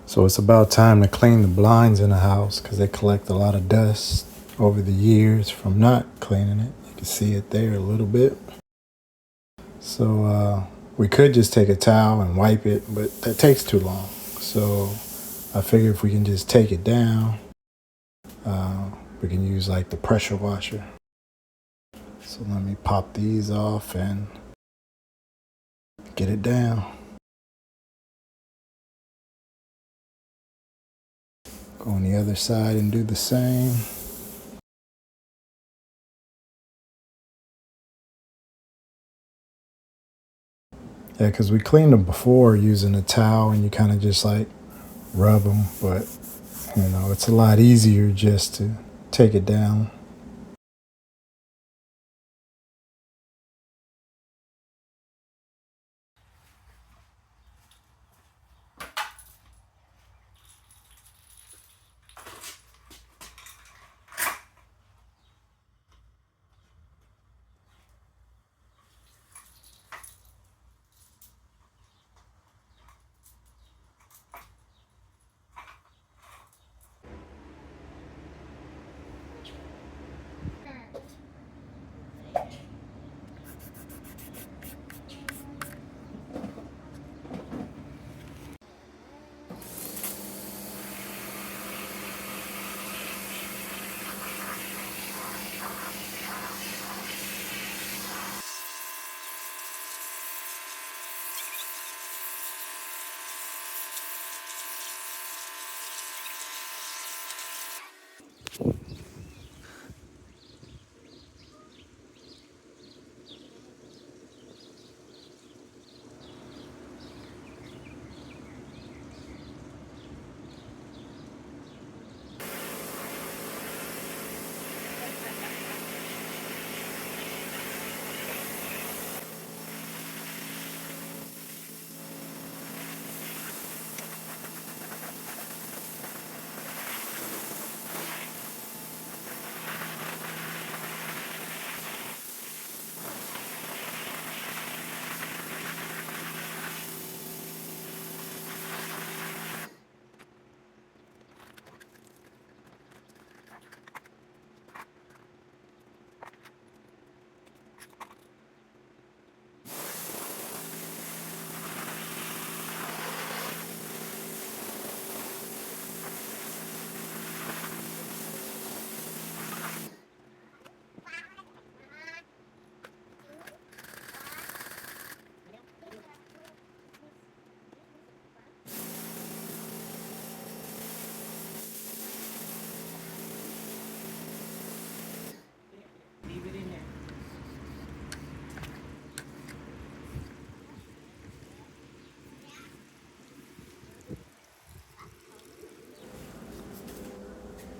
So it's about time to clean the blinds in the house because they collect a lot of dust over the years from not cleaning it. You can see it there a little bit. So we could just take a towel and wipe it, but that takes too long. So I figure if we can just take it down, we can use like the pressure washer. So let me pop these off and get it down. Go on the other side and do the same. Yeah, because we cleaned them before using a towel and you kind of just like rub them, but it's a lot easier just to take it down.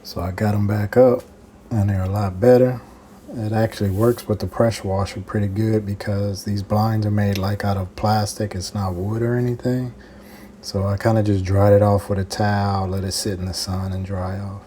So I got them back up and they're a lot better. It actually works with the pressure washer pretty good because these blinds are made like out of plastic. It's not wood or anything. So I kind of just dried it off with a towel, let it sit in the sun and dry off.